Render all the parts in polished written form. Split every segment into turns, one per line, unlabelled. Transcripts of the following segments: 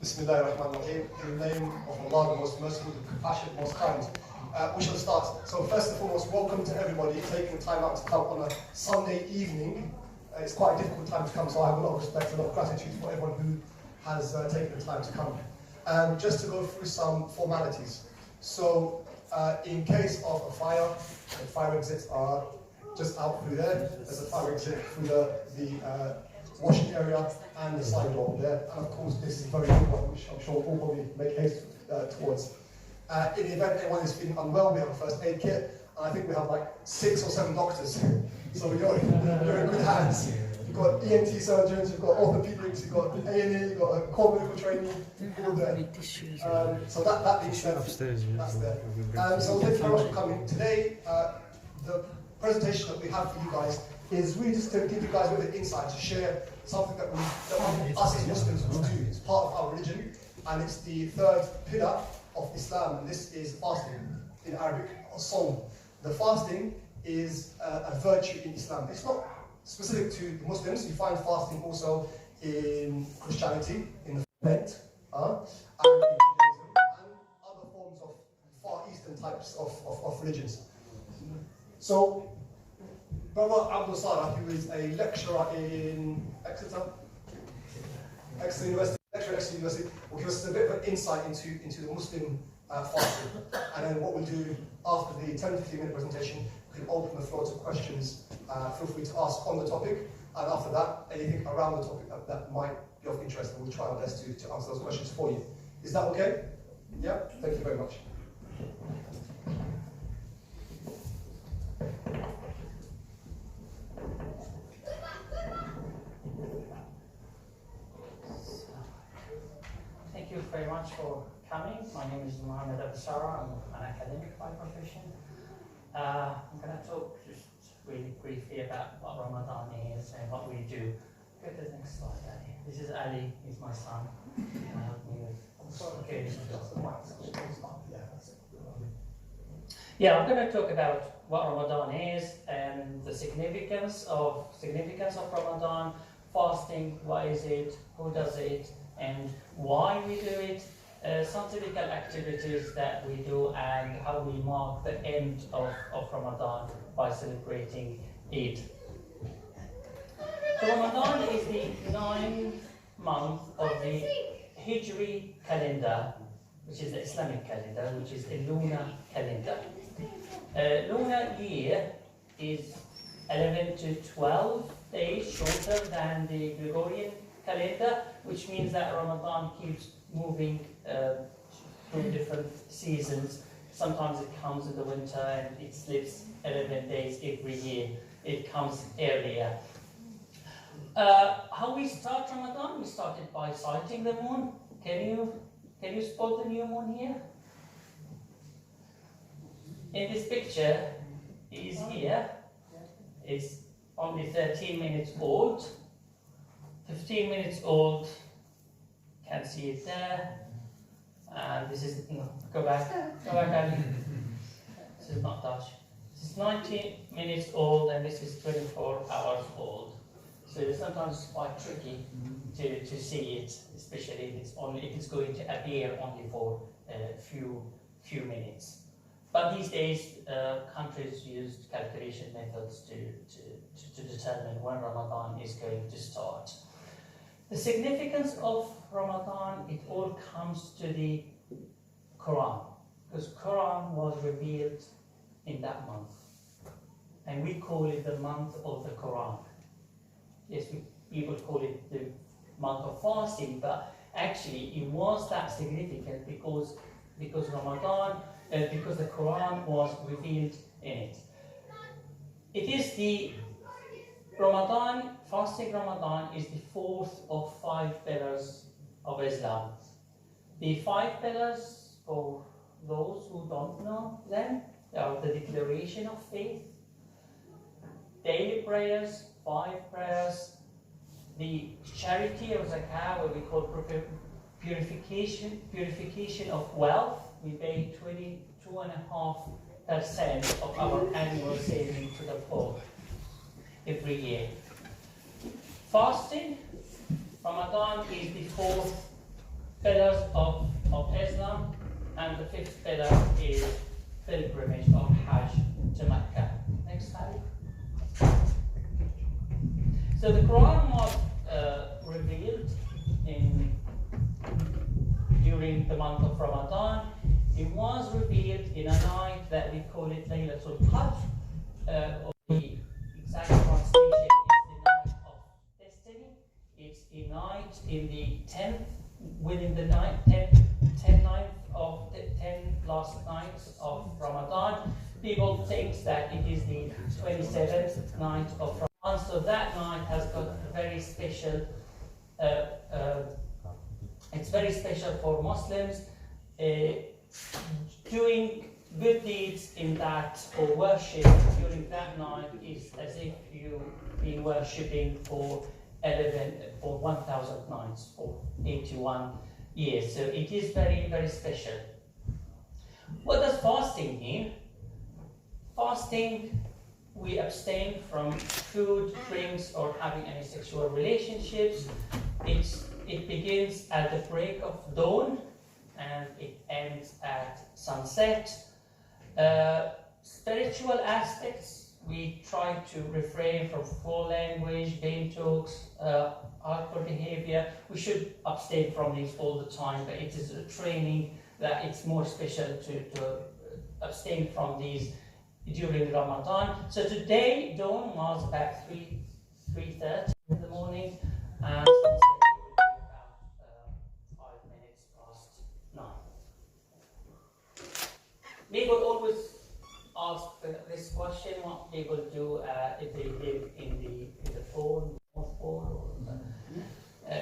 Bismillah ar-Rahman ar-Rahim. In the name of Allah, the most merciful, the compassionate, most kind. We shall start. So first and foremost, welcome to everybody taking the time out to come on a Sunday evening. It's quite a difficult time to come, so I have a lot of respect and a lot of gratitude for everyone who has taken the time to come. Just to go through some formalities. So in case of a fire, the fire exits are just out through there. There's a fire exit through the washing area and the side door there. And of course, this is a very good one, which I'm sure we'll probably make haste towards. In the event anyone is feeling unwell, we have a first aid kit, and I think we have like 6 or 7 doctors. So you're in good hands. You've got ENT surgeons, you've got orthopedics, you've got A&E, you've got a core medical trainee, all there. So that being said, that's there. So thank you very much for coming. Today, the presentation that we have for you guys is really just to give you guys a bit of insight, to share something that us as Muslims will do. It's part of our religion, and it's the third pillar of Islam, and this is fasting, in Arabic, Sawm. The fasting is a virtue in Islam. It's not specific to the Muslims. You find fasting also in Christianity, in the faith, and in Judaism, and other forms of Far Eastern types of religions. So, Brother Abdul Salah, who is a lecturer in Exeter University, will give us a bit of an insight into the Muslim fasting. And then what we'll do after the 10 to 15 minute presentation, we can open the floor to questions. Feel free to ask on the topic, and after that, anything around the topic that might be of interest, and we'll try our best to answer those questions for you. Is that okay? Yeah? Thank you very much.
Thank you very much for coming. My name is Mohammed Absara. I'm an academic by profession. I'm going to talk just really briefly about what Ramadan is and what we do. Go to the next slide, Ali. This is Ali. He's my son. Help me with. Okay. Yeah, I'm going to talk about what Ramadan is and the significance of Ramadan, fasting. What is it? Who does it? And why we do it, some typical activities that we do, and how we mark the end of Ramadan by celebrating Eid. So Ramadan is the 9th month of the Hijri calendar, which is the Islamic calendar, which is the lunar calendar. Lunar year is 11 to 12 days shorter than the Gregorian calendar, which means that Ramadan keeps moving through different seasons. Sometimes it comes in the winter and it slips 11 days every year. It comes earlier. How we start Ramadan? We started by sighting the moon. Can you spot the new moon here? In this picture, it is here. It's only 13 minutes old. 15 minutes old, can see it there, and this is, go back, Ali. This is not Dutch. This is 19 minutes old, and this is 24 hours old. So it's sometimes quite tricky to see it, especially if it's going to appear only for a few minutes. But these days, countries use calculation methods to determine when Ramadan is going to start. The significance of Ramadan, it all comes to the Quran, because Quran was revealed in that month, and we call it the month of the Quran. Yes, people call it the month of fasting, but actually it was that significant because Ramadan, because the Quran was revealed in it. It is the fasting Ramadan is the 4th of 5 pillars of Islam. The 5 pillars, for those who don't know them, are the declaration of faith, daily prayers, 5 prayers, the charity of zakah, what we call purification of wealth. We pay 22.5% of our annual saving to the poor every year. Fasting, Ramadan is the 4th pillars of Islam, and the fifth pillar is pilgrimage or Hajj to Mecca. Next slide. So the Quran was revealed during the month of Ramadan. It was revealed in a night that we call it Laylatul Qadr. The exact translation is the night of destiny. It's a night in the 10th, within the 10 last nights of Ramadan. People think that it is the 27th night of Ramadan, so that night has got a very special, it's very special for Muslims. Doing good deeds in that, or worship during that night, is as if you've been worshipping for 11 or 1,000 nights or 81 years. So it is very, very special. What does fasting mean? Fasting, we abstain from food, drinks, or having any sexual relationships. It begins at the break of dawn and it ends at sunset. Spiritual aspects, we try to refrain from foul language, vain talks, hardcore behavior. We should abstain from these all the time, but it is a training that it's more special to abstain from these during Ramadan. So today, dawn was about 3:30 in the morning, and sunset will be about 5 minutes past 9. People always ask this question: what people do if they live in the pole, North Pole, or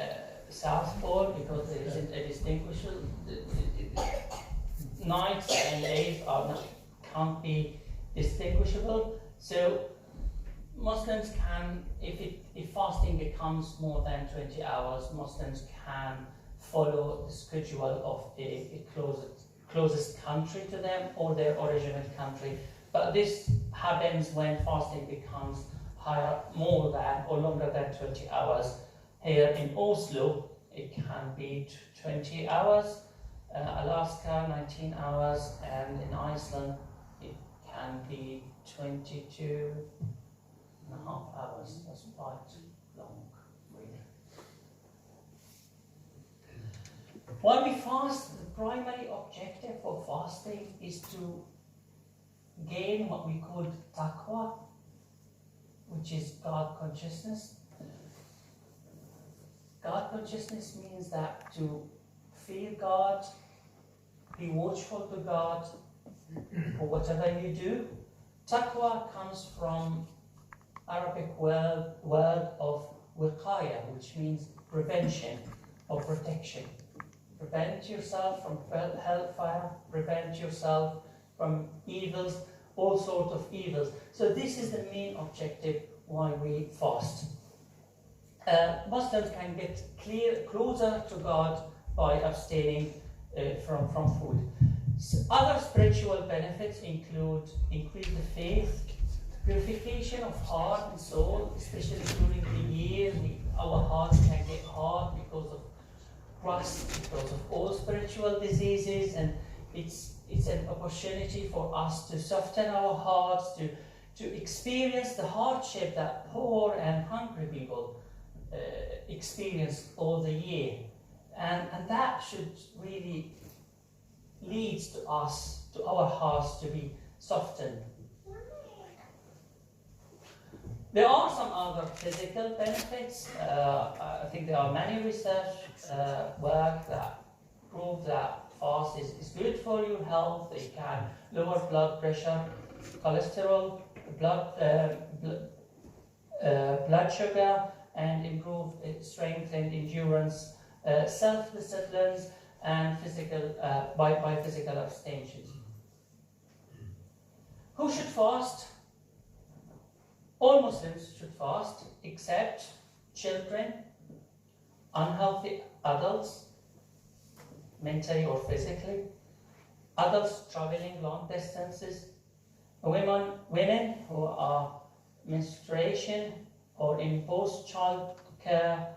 South Pole, because there isn't a distinguishable. Nights and days can't be distinguishable. So Muslims can, if fasting becomes more than 20 hours, Muslims can follow the schedule of the closest country to them or their original country. But this happens when fasting becomes more than or longer than 20 hours. Here in Oslo, it can be 20 hours. Alaska 19 hours, and in Iceland it can be 22 and a half hours. That's quite long, really. When we fast, the primary objective of fasting is to gain what we call taqwa, which is God consciousness. God consciousness means that to fear God, be watchful to God for whatever you do. Taqwa comes from Arabic word of wiqaya, which means prevention or protection. Prevent yourself from hellfire, prevent yourself from evils, all sorts of evils. So this is the main objective why we fast. Muslims can get closer to God by abstaining from food. So other spiritual benefits include increase the faith, purification of heart and soul, especially during the year. Our hearts can get hard because of rust, because of all spiritual diseases, and it's an opportunity for us to soften our hearts, to experience the hardship that poor and hungry people experience all the year. And that should really lead to our hearts to be softened. There are some other physical benefits. I think there are many research work that prove that fast is good for your health. It can lower blood pressure, cholesterol, blood sugar, and improve strength and endurance, self-discipline, and by physical abstention. Who should fast? All Muslims should fast, except children, unhealthy adults, mentally or physically, adults traveling long distances, women who are menstruation or in post-child care,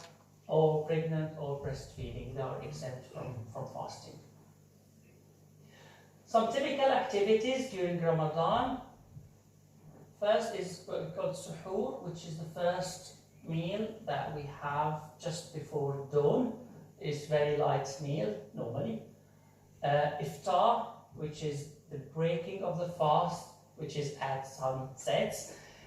or pregnant or breastfeeding. They are exempt from fasting. Some typical activities during Ramadan. First is what we call suhoor, which is the first meal that we have just before dawn. It's very light meal normally. Iftar, which is the breaking of the fast, which is at sunset.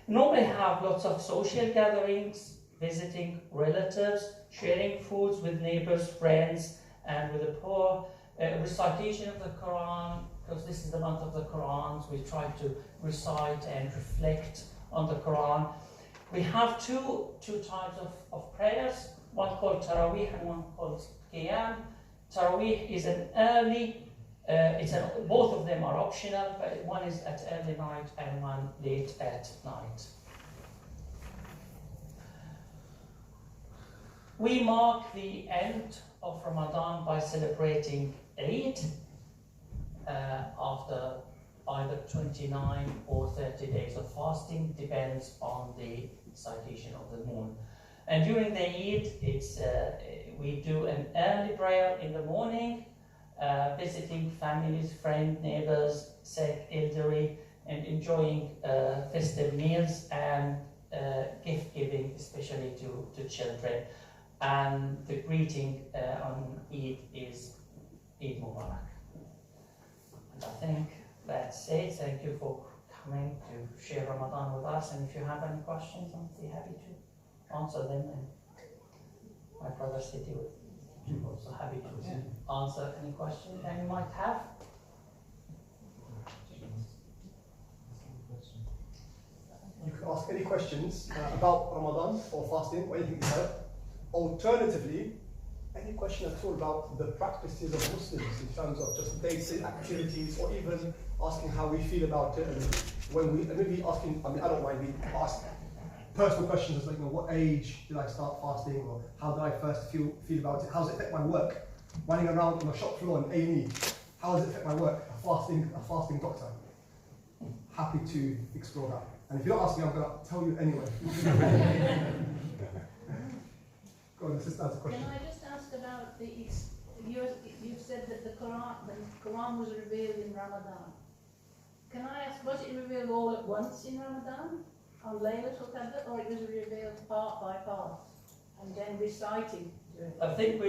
Normally have lots of social gatherings, visiting relatives, sharing foods with neighbors, friends, and with the poor. Recitation of the Quran, because this is the month of the Quran, so we try to recite and reflect on the Quran. We have two types of prayers, one called Taraweeh and one called Qiyam. Taraweeh is an early, both of them are optional, but one is at early night and one late at night. We mark the end of Ramadan by celebrating Eid after either 29 or 30 days of fasting, depends on the citation of the moon. And during the Eid, we do an early prayer in the morning, visiting families, friends, neighbors, sick, elderly, and enjoying festive meals and gift giving, especially to children. And the greeting on Eid is Eid Mubarak. And I think that's it. Thank you for coming to share Ramadan with us. And if you have any questions, I'll be happy to answer them. And my brother City is also happy to answer any questions that you might have.
You can ask any questions about Ramadan or fasting or anything you have. Alternatively, any question at all about the practices of Muslims in terms of just basic activities, or even asking how we feel about it, and when we maybe asking. I mean, I don't mind being asked personal questions like, what age did I start fasting, or how did I first feel about it? How does it affect my work? Running around on a shop floor in A&E, how does it affect my work? A fasting doctor. Happy to explore that. And if you don't ask me, I'm going to tell you anyway. Go on, sister, ask a question.
Can I just ask about you've said that the Quran was revealed in Ramadan. Can I ask, was it revealed all at once in Ramadan, on Laylatul Qadr, or it was revealed part by part, and then recited?
I think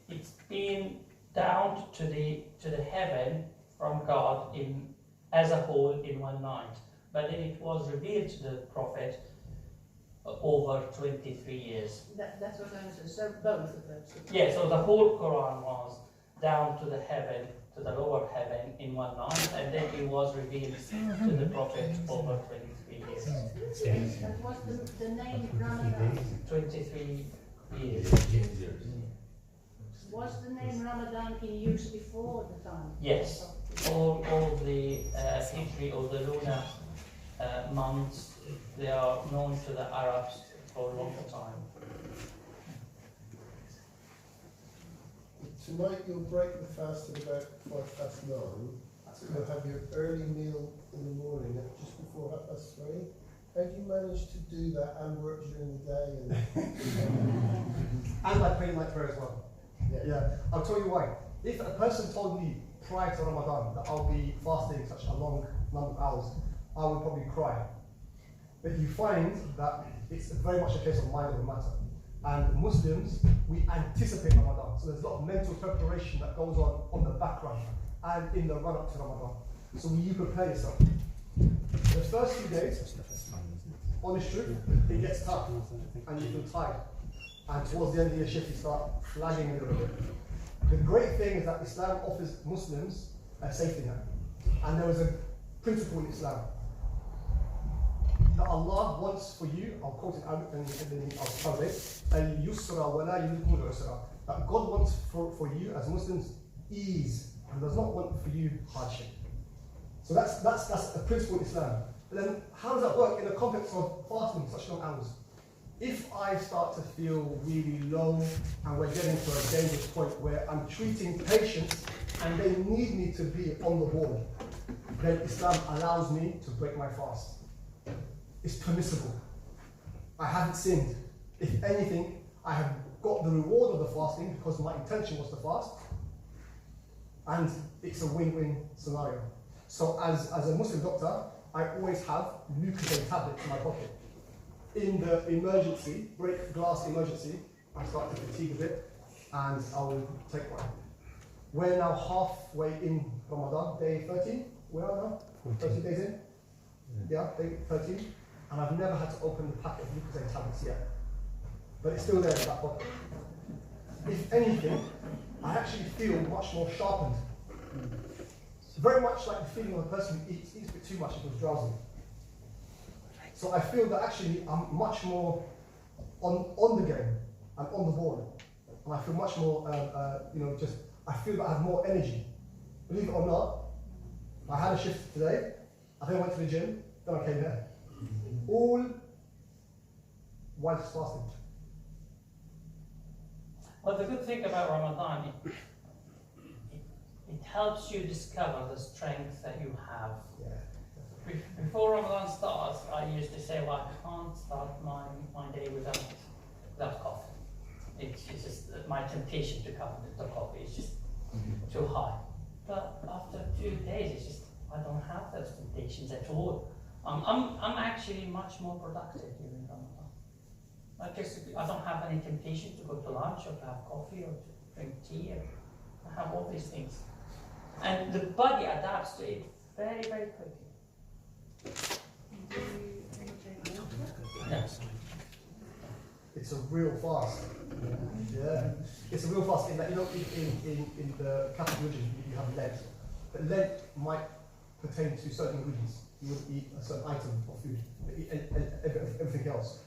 it's been down to the heaven from God as a whole in one night, but then it was revealed to the Prophet over 23 years.
That's what I'm saying. So both of those.
Yeah, so the whole Quran was down to the heaven, to the lower heaven in one night, and then it was revealed to the Prophet over 23 years.
And what's the name Ramadan?
23 years.
Was the name Ramadan in use before the time?
Yes. All the Hijri or the lunar months, they are known to the Arabs for a long time.
Tonight you'll break the fast at about 9:05. You'll have your early meal in the morning at just before 3:30. How do you manage to do that and work during the day?
And I pray night prayer as well. Yeah, I'll tell you why. If a person told me prior to Ramadan that I'll be fasting such a long number of hours, I would probably cry. But you find that it's very much a case of mind over matter. And Muslims, we anticipate Ramadan. So there's a lot of mental preparation that goes on the background and in the run-up to Ramadan. So you prepare yourself. The first few days, honest truth, it gets tough and you feel tired. And towards the end of your shift, you start flagging a little bit. The great thing is that Islam offers Muslims a safety net. And there is a principle in Islam that Allah wants for you, I'll quote it out and then I'll translate, al-yusra wa la yuridul usra. That God wants for you as Muslims ease and does not want for you hardship. So that's a principle in Islam. But then how does that work in the context of fasting such long hours? If I start to feel really low and we're getting to a dangerous point where I'm treating patients and they need me to be on the wall, then Islam allows me to break my fast. It's permissible. I haven't sinned. If anything, I have got the reward of the fasting because my intention was to fast, and it's a win-win scenario. So as a Muslim doctor, I always have Lucozade tablets in my pocket. In the emergency, break glass emergency, I start to fatigue a bit, and I will take one. We're now halfway in Ramadan, day 13. We are now 13 days in. Yeah, day 13. And I've never had to open the packet of Lucozade tablets yet. But it's still there in that pocket. If anything, I actually feel much more sharpened. Very much like the feeling of a person who eats a bit too much and feels drowsy. So I feel that actually I'm much more on the game and on the ball. And I feel much more, I feel that I have more energy. Believe it or not, I had a shift today, I then went to the gym, then I came here. All whilst fasting.
Well, the good thing about Ramadan, it helps you discover the strength that you have.
Yeah.
Before Ramadan starts, I used to say, well, I can't start my day without coffee. It's just my temptation to come with the coffee is just too high. But after 2 days, it's just, I don't have those temptations at all. I'm actually much more productive during Ramadan. I don't have any temptation to go to lunch or to have coffee or to drink tea. I have all these things. And the body adapts to it very, very quickly. Yes.
It's a real fast. Yeah. It's a real fast in that, in the Catholic religion you have Lent. But Lent might pertain to certain ingredients. You would eat a certain item of food, but eat everything else.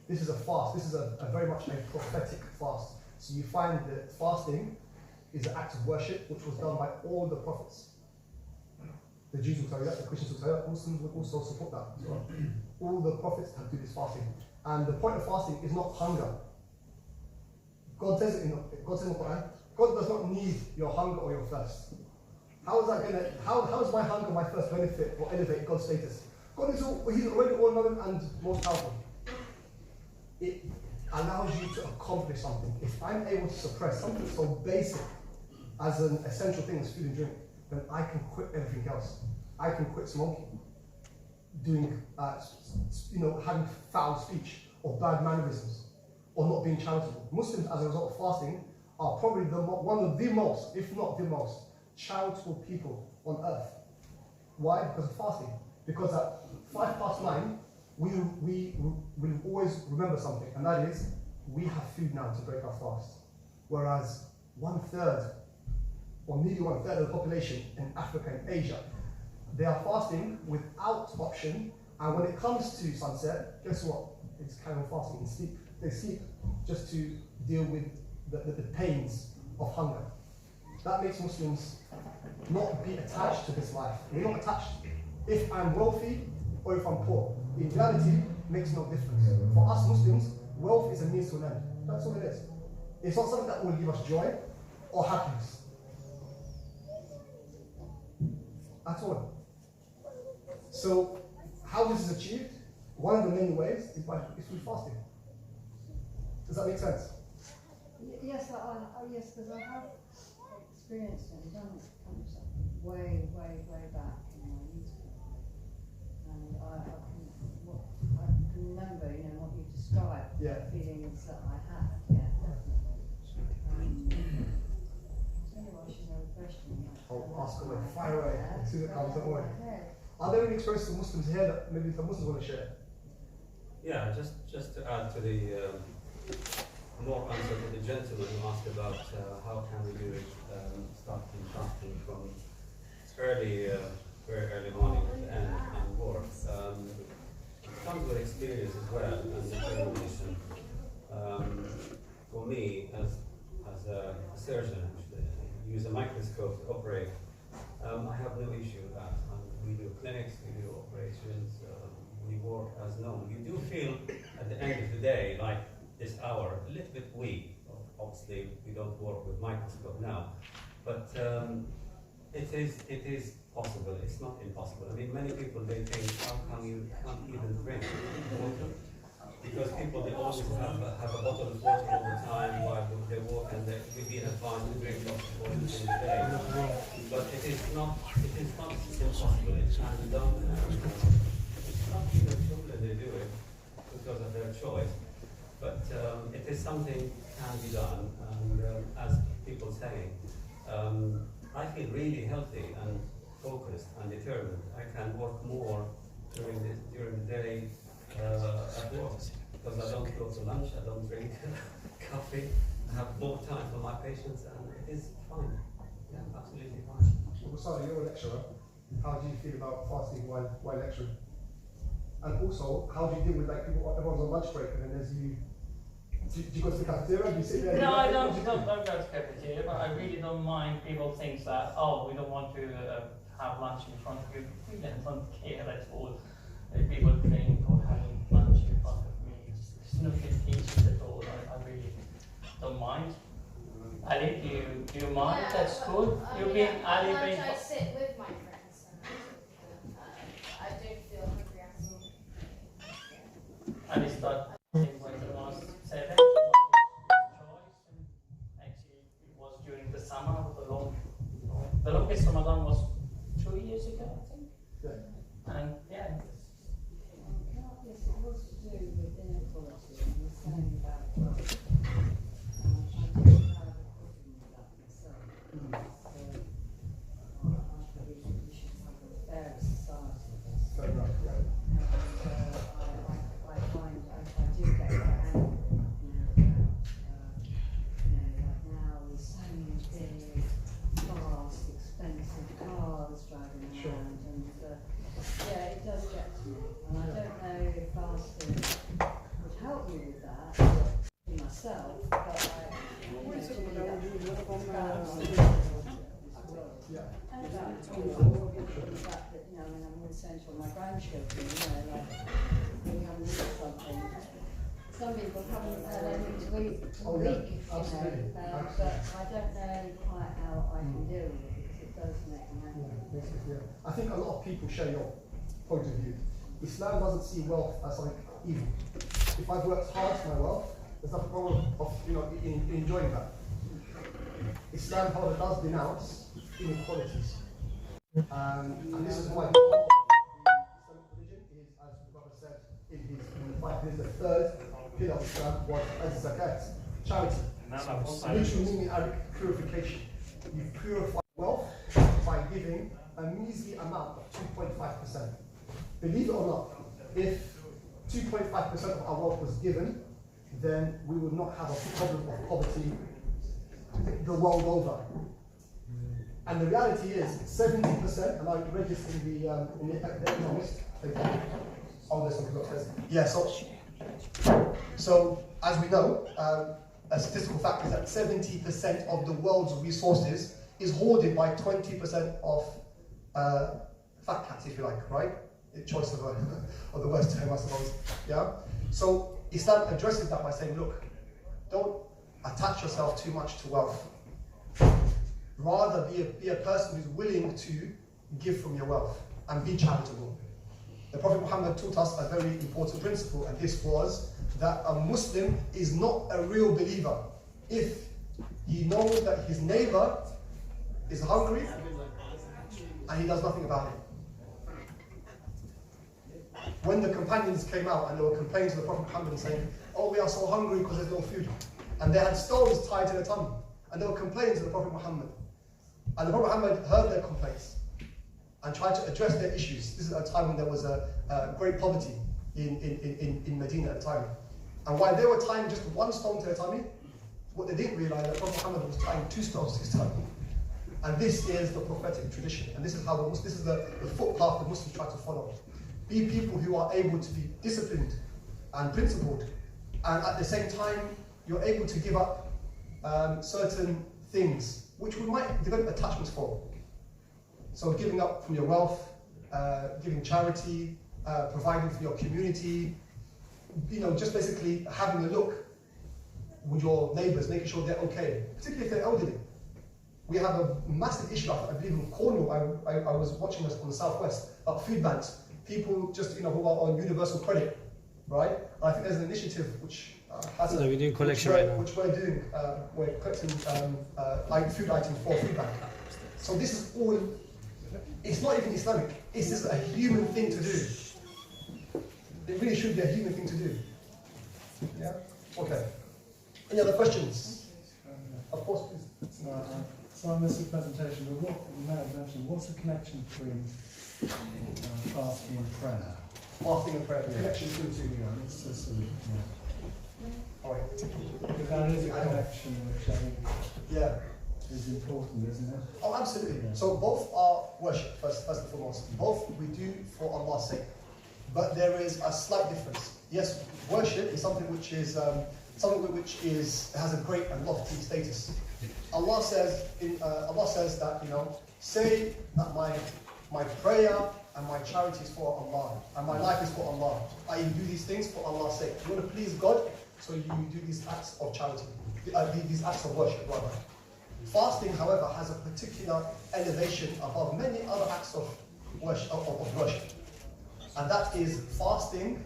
This is a fast. This is a very much a prophetic fast. So you find that fasting is an act of worship which was done by all the prophets. The Jews will tell you that, the Christians will tell you that, Muslims would also support that as well. All the prophets have to do this fasting. And the point of fasting is not hunger. God says it in the Quran, God does not need your hunger or your thirst. How is my hunger my first benefit or elevate God's status? God is He's already all knowing and most powerful. It allows you to accomplish something. If I'm able to suppress something so basic as an essential thing as food and drink, then I can quit everything else. I can quit smoking, doing, having foul speech or bad mannerisms, or not being charitable. Muslims, as a result of fasting, are probably one of the most, if not the most, charitable people on earth. Why? Because of fasting. Because at 9:05, we will always remember something, and that is, we have food now to break our fast. Whereas 1/3, or nearly 1/3 of the population in Africa and Asia, they are fasting without option, and when it comes to sunset, guess what? It's kind of fasting and sleep. They sleep just to deal with the pains of hunger. That makes Muslims not be attached to this life. We're not attached. If I'm wealthy or if I'm poor, in reality, it makes no difference. For us Muslims, wealth is a means to an end. That's all it is. It's not something that will give us joy or happiness. At all. So, how this is achieved, one of the main ways is through fasting. Does that make sense?
Yes, yes, because I have experienced it and done it kind of stuff way back in my youth. And I can remember, what you described,
Yeah.
the feelings that I had, yeah, definitely. Anyway, I should have a question.
I'll ask away, fire away, as soon as it comes, don't worry.
Okay.
Are there any experiences of Muslims here that maybe the Muslims want to share?
Yeah, just to add to the more answer to the gentleman who asked about how can we do it, starting fasting from very early morning to end and work. It comes with experience as well and determination. For me, as a surgeon, actually, use a microscope to operate. I have no issue with that. We do clinics, we do operations, we work as normal. You do feel at the end of the day, like this hour, a little bit weak. Obviously, we don't work with microscope now, but it is possible. It's not impossible. I mean, many people, they think, how come you can't even drink water? because people, they always have a bottle of water all the time while they walk, and we've been advised to drink lots of water during the day. But it is not impossible. It can be done. It's not even children they do it because of their choice, but it is something can be done. And as people say, I feel really healthy and focused and determined. I can work more during the day at work because I don't go to lunch. I don't drink coffee. I have more time for my patients, and it is fine. Yeah, absolutely fine.
Well, sorry, you're a lecturer. How do you feel about fasting while lecturing? And also, how do you deal with like people? Everyone's on lunch break, and then there's you. Do you go to the cafeteria? Do you sit there?
No, I don't go to the cafeteria, but I really don't mind people think that, oh, we don't want to have lunch in front of you. We don't care at all. People drink or having lunch in front of me. It's nothing issues at all. I really don't mind. Ali, do you mind?
Yeah,
That's cool. You've been Ali
lunch,
being.
I sit with my friends and I don't feel hungry at all.
Ali started when he was 7. It was his choice, and actually it was during the summer. The longest Ramadan was 2 years ago, I think.
Yeah.
And yeah.
Yes, it was to do with inequality, and you're saying about wealth. I do have a problem with that myself. So, I believe that we should have a fair society.
Fair enough, yeah.
And I find I do get quite angry now about, like now there's so many big, fast, expensive cars driving around,
Sure.
and yeah, it does get to me. And I don't know if fasting would help me with that myself, but I
Yeah.
and the fact that, I mean, I'm always saying to my grandchildren, like, when you haven't eaten something, some people haven't had anything to eat for a
Oh, yeah,
week,
absolutely,
but
absolutely.
I don't know quite how I can deal with it, because it does make me angry.
Yeah. I think a lot of people share your point of view. Islam doesn't see wealth as something evil. If I've worked hard for my wealth, there's nothing wrong of in enjoying that. Islam, however, does denounce inequalities, and this is why the Islamic religion is, as the brother said in the fight, is the third pillar of Islam was az-zakat, charity. Literally meaning Arabic purification. You purify wealth by giving a measly amount of 2.5%. Believe it or not, if 2.5% of our wealth was given, then we would not have a problem of poverty the world over. And the reality is 70%, and I read this in the Economist. Oh, there's something upstairs. Yeah, so as we know, a statistical fact is that 70% of the world's resources is hoarded by 20% of fat cats, if you like, right? Choice of the worst term, I suppose. Yeah. So Islam addresses that by saying, look, don't attach yourself too much to wealth. Rather, be a person who's willing to give from your wealth and be charitable. The Prophet Muhammad taught us a very important principle, and this was that a Muslim is not a real believer if he knows that his neighbor is hungry and he does nothing about it. When the companions came out and they were complaining to the Prophet Muhammad saying, oh, we are so hungry because there's no food. And they had stones tied to their tongue. And they were complaining to the Prophet Muhammad. And the Prophet Muhammad heard their complaints and tried to address their issues. This is a time when there was a great poverty in Medina at the time. And while they were tying just one stone to their tummy, what they didn't realize that Prophet Muhammad was tying 2 stones to his tummy. And this is the prophetic tradition. And this is how this is the footpath the Muslims try to follow. Be people who are able to be disciplined and principled, and at the same time, you're able to give up certain things which we might develop attachments for. So giving up from your wealth, giving charity, providing for your community, just basically having a look with your neighbours, making sure they're okay, particularly if they're elderly. We have a massive issue, I believe in Cornwall, I was watching this on the southwest, about food banks. People just, who are on universal credit, right? I think there's an initiative which has
No, we're doing collection
which
right now.
Which we're doing. We're collecting like food items for food bank. So this is all. It's not even Islamic. It's just a human thing to do. It really should be a human thing to do. Yeah. Okay. Any other questions? Of course, please.
So I missed the presentation, but what you may have mentioned, what's the connection between fasting and prayer?
Fasting and prayer. The connection between the two.
Yeah, it's just
All right.
because that is a connection which I think
Yeah.
is important, isn't it?
Oh, absolutely.
Yeah.
So both are worship, first and foremost. Both we do for Allah's sake. But there is a slight difference. Yes, worship is something which is has a great and lofty status. Allah says that, you know, say that my prayer and my charity is for Allah and my life is for Allah. I do these things for Allah's sake. You want to please God, so you do these acts of charity, these acts of worship, rather. Fasting, however, has a particular elevation above many other acts of worship. And that is fasting.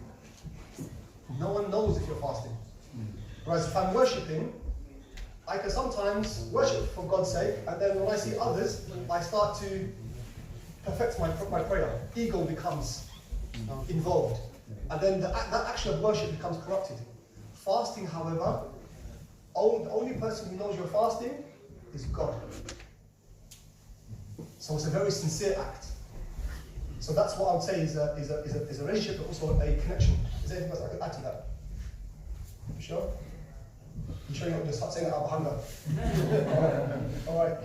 No one knows if you're fasting. Whereas if I'm worshipping, I can sometimes worship for God's sake, and then when I see others, I start to perfect my prayer. Ego becomes involved. And then that action of worship becomes corrupted. Fasting, however, the only person who knows you're fasting is God. So it's a very sincere act. So that's what I would say is a relationship, but also a connection. Is there anything else I could add to that? You sure? You sure you're not just saying that out of hunger? All right.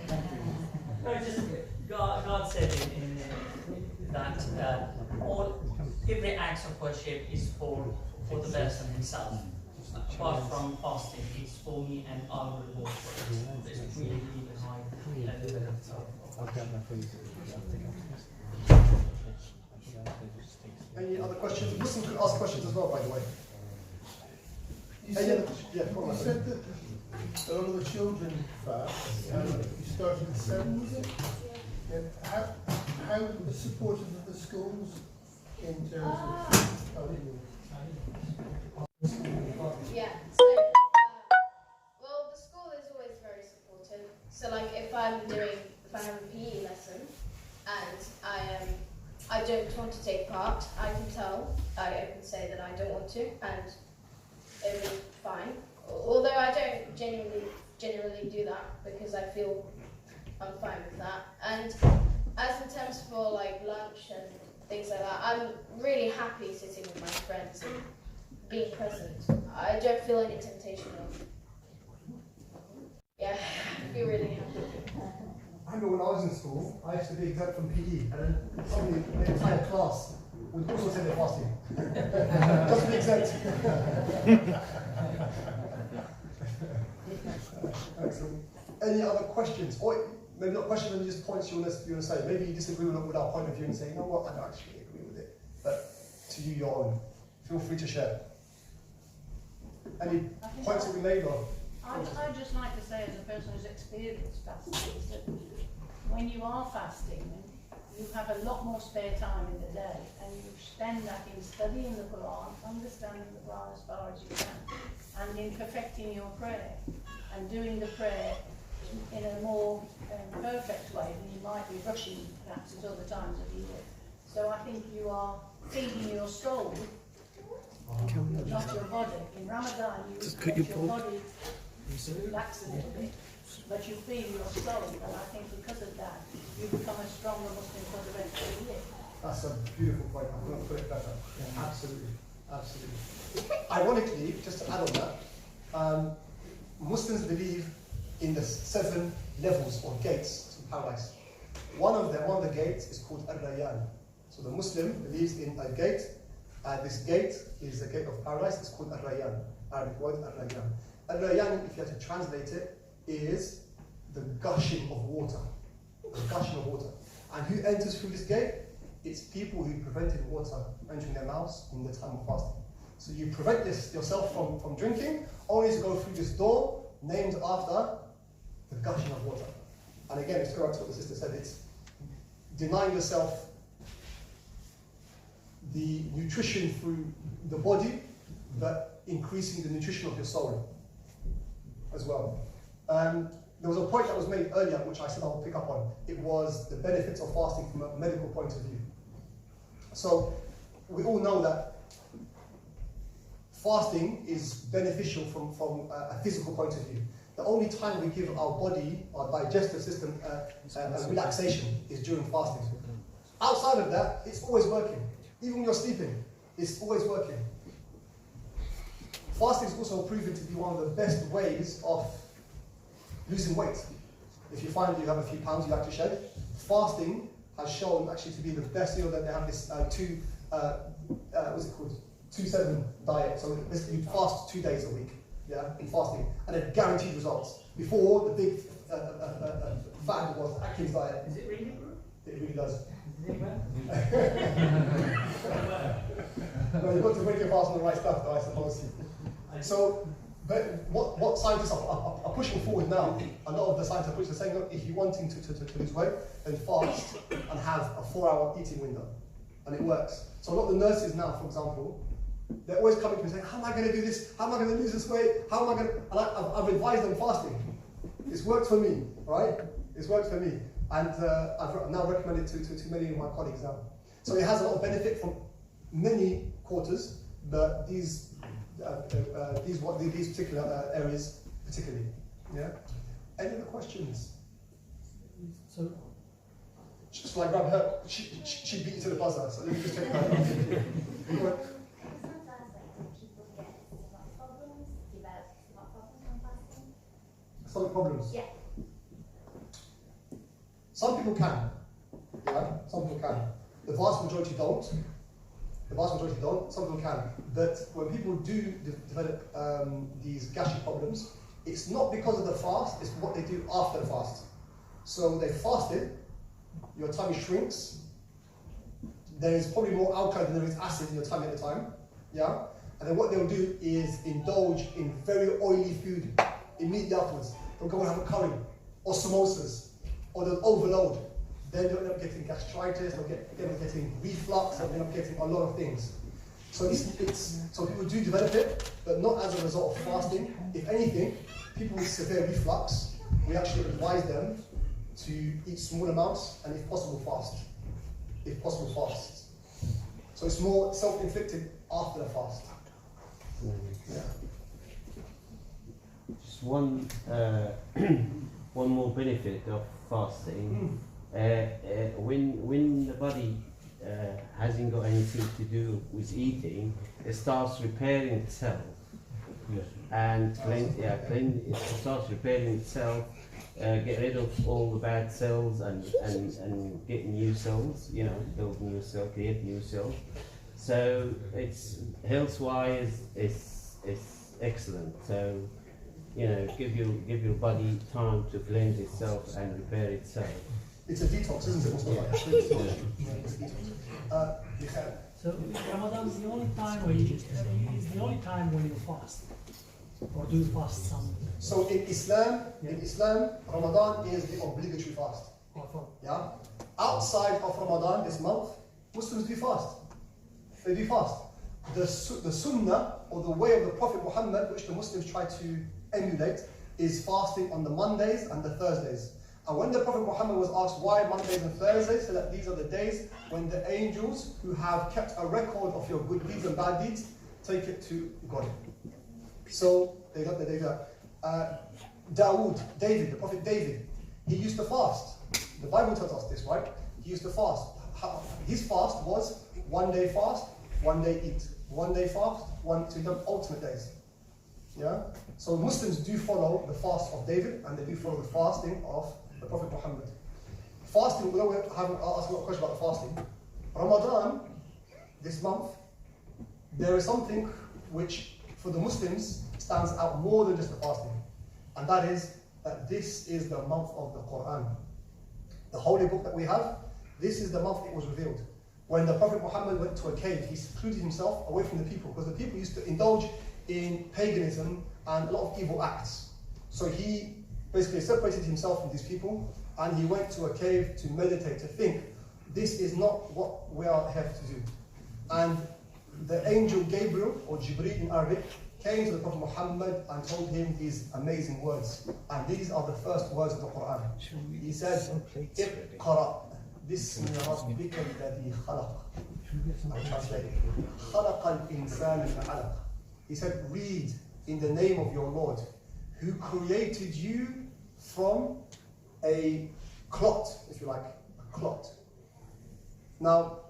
No, just God said in that every act of worship is for the person himself. Apart from fasting, it's for me and I will reward for it. It's really, really high level.
Any other questions? Muslims could ask questions as well, by the way.
You
Any
said,
other? Yeah, go on.
you said that a lot of the children fast, and you started at 7, was it? And how supportive of the schools in terms of helping?
Yeah. So, well, the school is always very supportive. So, like, if I have a PE lesson and I don't want to take part, I can tell. I can say that I don't want to, and it will be fine. Although I don't genuinely do that because I feel I'm fine with that. And as in terms for like lunch and things like that, I'm really happy sitting with my friends and being present. I don't feel any temptation of, yeah, I feel really happy.
I remember when I was in school, I used to be exempt from PE, and then suddenly the entire class would also say they're fasting. Just to be exempt. Excellent. Any other questions? Or maybe not questions, maybe just points you want to say. Maybe you disagree with our point of view and say, you know what, I don't actually agree with it. But to you, your own. Feel free to share. Any points that we made or?
I'd just like to say, as a person who's experienced fasting, is that when you are fasting, you have a lot more spare time in the day, and you spend that in studying the Quran, understanding the Quran as far as you can, and in perfecting your prayer, and doing the prayer in a more perfect way than you might be rushing perhaps at other times of the year. So I think you are feeding your soul, not your body. In Ramadan, you let your body relax a little bit, but you feel your soul, and I think because of that, you become a stronger Muslim for the rest of the year.
That's a beautiful point. I couldn't put it better. Yeah, absolutely, absolutely. Ironically, just to add on that, Muslims believe in the 7 levels or gates to paradise. One of the gates is called Ar-Rayyan. So the Muslim believes in a gate. This gate is the gate of paradise. It's called Ar-Rayyan. Arabic word Ar-Rayyan. Ar-Rayyan, if you had to translate it, is the gushing of water. The gushing of water. And who enters through this gate? It's people who prevented water entering their mouths in the time of fasting. So you prevent yourself from drinking, only to go through this door named after the gushing of water. And again, it's correct what the sister said, it's denying yourself the nutrition through the body but increasing the nutrition of your soul as well. There was a point that was made earlier, which I said I'll pick up on. It was the benefits of fasting from a medical point of view. So we all know that fasting is beneficial from a physical point of view. The only time we give our body, our digestive system, a relaxation is during fasting. Outside of that, it's always working. Even when you're sleeping, it's always working. Fasting is also proven to be one of the best ways of losing weight. If you find you have a few pounds you like to shed, fasting has shown actually to be the best. You know that they have this what's it called? 2-7 diet. So basically you fast 2 days a week, yeah, in fasting, and they're guaranteed results. Before the big fad was Atkins diet.
Is it really good?
It really does.
Is it well?
No, you've got to make your fast on the right stuff, though, I suppose. So, but what scientists are pushing forward now, a lot of the scientists are saying, look, if you're wanting to lose weight, then fast and have a 4-hour eating window. And it works. So a lot of the nurses now, for example, they're always coming to me saying, how am I going to do this? How am I going to lose this weight? How am I going to... And I've advised them fasting. It's worked for me, right? It's worked for me. And I've now recommended it to many of my colleagues now. So it has a lot of benefit from many quarters, but these particular areas particularly. Yeah. Any other questions?
So,
Just like grab her, she beat you to the buzzer. So let me just take her.
Sometimes people get stomach problems, develop stomach problems from fasting.
Stomach problems.
Yeah.
Some people can. Yeah. Some people can. The vast majority don't. The vast majority don't. Some people can. But when people do develop these gastric problems, it's not because of the fast. It's what they do after the fast. So they fasted. Your tummy shrinks. There is probably more alkaline than there is acid in your tummy at the time. Yeah? And then what they'll do is indulge in very oily food immediately afterwards. They'll go and have a curry or samosas, or they'll overload. Then they'll end up getting gastritis, they'll end up getting reflux, they'll end up getting a lot of things. So so people do develop it, but not as a result of fasting. If anything, people with severe reflux, we actually advise them to eat small amounts and if possible fast. If possible fast. So it's more self-inflicted after the fast. Yeah.
Just one one more benefit of fasting. When the body hasn't got anything to do with eating, it starts repairing itself. And it starts repairing itself. Get rid of all the bad cells and get new cells, build new cells, create new cells. So it's health-wise, it's excellent. So give your body time to cleanse itself and repair itself.
It's a detox, isn't it?
so Ramadan is the only time where you fast, or do you fast some?
So in Islam, Ramadan is the obligatory fast. Yeah. Outside of Ramadan this month, Muslims do fast. They do fast. The Sunnah, or the way of the Prophet Muhammad, which the Muslims try to emulate, is fasting on the Mondays and the Thursdays. And when the Prophet Muhammad was asked why Mondays and Thursdays, so that these are the days when the angels who have kept a record of your good deeds and bad deeds take it to God. So they got the data. David, the Prophet David, he used to fast. The Bible tells us this, right? He used to fast. His fast was 1 day fast, 1 day eat. 1 day fast, so he done alternate days. Yeah? So Muslims do follow the fast of David, and they do follow the fasting of the Prophet Muhammad. Fasting, although we haven't asked a lot of questions about the fasting, Ramadan, this month, there is something which, for the Muslims, stands out more than just the fasting. And that is that this is the month of the Quran. The holy book that we have, this is the month it was revealed. When the Prophet Muhammad went to a cave, he secluded himself away from the people, because the people used to indulge in paganism and a lot of evil acts. So he basically separated himself from these people, and he went to a cave to meditate, to think, this is not what we are here to do. And the angel Gabriel, or Jibreel in Arabic, came to the Prophet Muhammad and told him these amazing words. And these are the first words of the Quran. He said, Iqra bismi rabbika alladhi khalaq. I translate. خلق الإنسان من علق. He said, read in the name of your Lord, who created you from a clot, if you like, a clot. Now,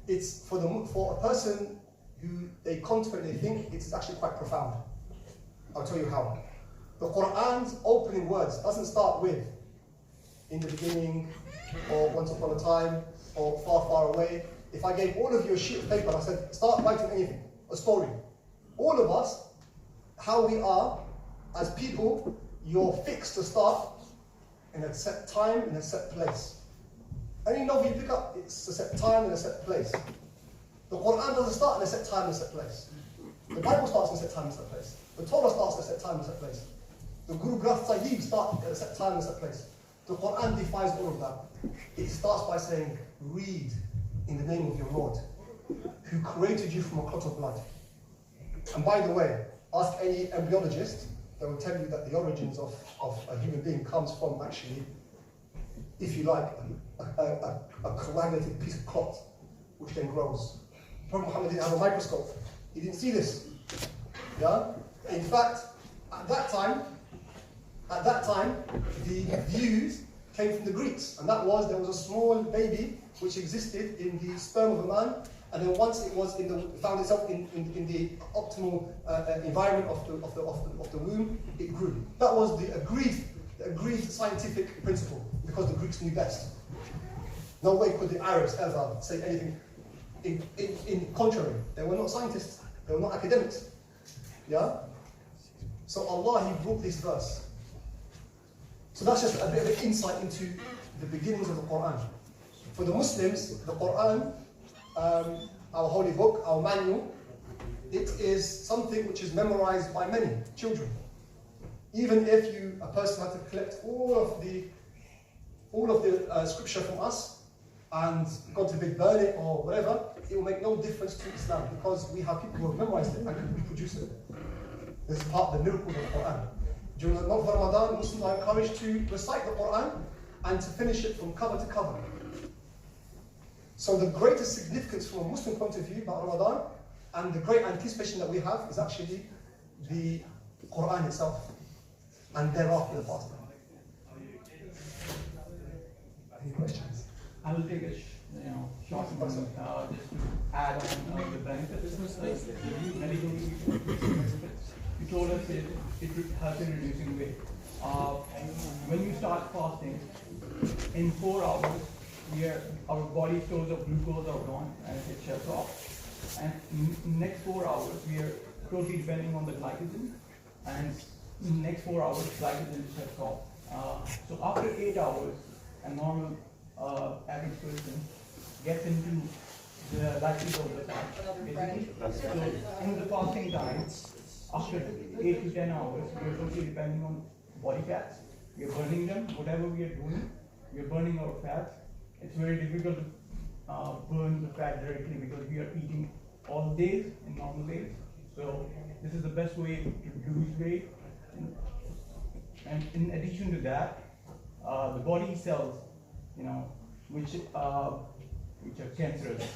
it's for a person who they contemplate, they think it's actually quite profound. I'll tell you how. The Quran's opening words doesn't start with in the beginning, or once upon a time, or far, far away. If I gave all of you a sheet of paper and I said, start writing anything, a story, all of us, how we are as people, you're fixed to start in a set time, in a set place. Any novel you pick up, it's a set time and a set place. The Quran doesn't start in a set time and a set place. The Bible starts in a set time and a set place. The Torah starts in a set time and a set place. The Guru Granth Sahib starts at a set time and a set place. The Quran defies all of that. It starts by saying, read in the name of your Lord, who created you from a clot of blood. And by the way, ask any embryologist, they will tell you that the origins of a human being comes from actually, if you like, a coagulated piece of clot, which then grows. Prophet Muhammad didn't have a microscope. He didn't see this. Yeah? In fact, at that time, the views came from the Greeks, and that was, there was a small baby which existed in the sperm of a man, and then once it was found itself in the optimal environment of the womb, it grew. That was the agreed scientific principle, because the Greeks knew best. No way could the Arabs ever say anything in contrary. They were not scientists, they were not academics. Yeah? So Allah, He brought this verse. So that's just a bit of an insight into the beginnings of the Quran. For the Muslims, the Quran, our holy book, our manual, it is something which is memorized by many children. Even if a person had to collect all of the scripture from us and God forbid burn it or whatever, it will make no difference to Islam, because we have people who have memorized it and can reproduce it. This is part of the miracle of the Quran. During the month of Ramadan, Muslims are encouraged to recite the Quran and to finish it from cover to cover. So the greatest significance from a Muslim point of view about Ramadan, and the great anticipation that we have, is actually the Quran itself, and thereafter the fasting. Any questions?
I will take a short one, just to add on the benefits. Medical benefits. You told us it helps in reducing weight. When you start fasting, in 4 hours, our body stores of glucose are gone and it shuts off. And in next 4 hours, we are totally depending on the glycogen, and in the next 4 hours, glycogen shuts off. So after 8 hours, a normal average person gets into the lactic of the fat. So in the fasting time, after 8 to 10 hours, we are totally depending on body fats. We are burning them, whatever we are doing, we are burning our fats. It's very difficult to burn the fat directly because we are eating all days in normal days. So this is the best way to lose weight. And in addition to that, the body cells, which are cancerous,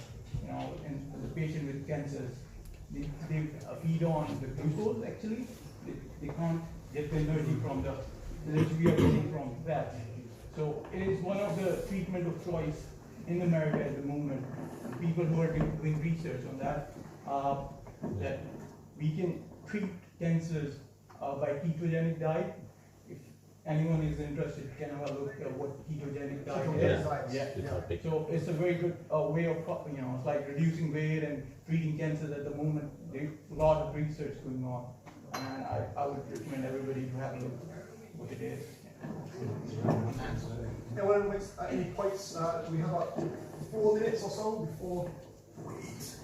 in the patient with cancers, they feed on the glucose actually. They can't get the energy from the energy we are getting from fat. So it is one of the treatment of choice in America at the moment. People who are doing research on that, that we can treat cancers by ketogenic diet. If anyone is interested, can have a look at what ketogenic diet is. Yeah. So it's a very good way of, it's like reducing weight and treating cancers at the moment. There's a lot of research going on, and I would recommend everybody to have a look at what it is.
Anyone with any points? We have about 4 minutes or so before we eat.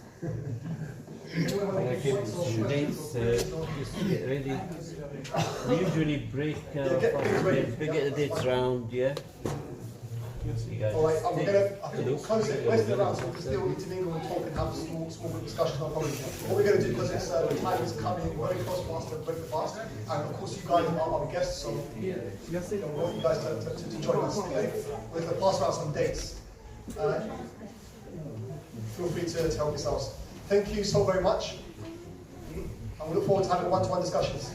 Just get ready. We usually break for the dates round, yeah? You guys
All right,
just
I'm
take-
gonna, I think we'll close it, rest it around, so we can still intermingle and talk and have small group discussions, no problem. What we're gonna do, because it's, the time is coming very close for us to break the fast, and of course you guys are our guests, so we want you guys to join us, okay? We're gonna pass around some dates. Feel free to help yourselves. Thank you so very much, and we look forward to having one-to-one discussions.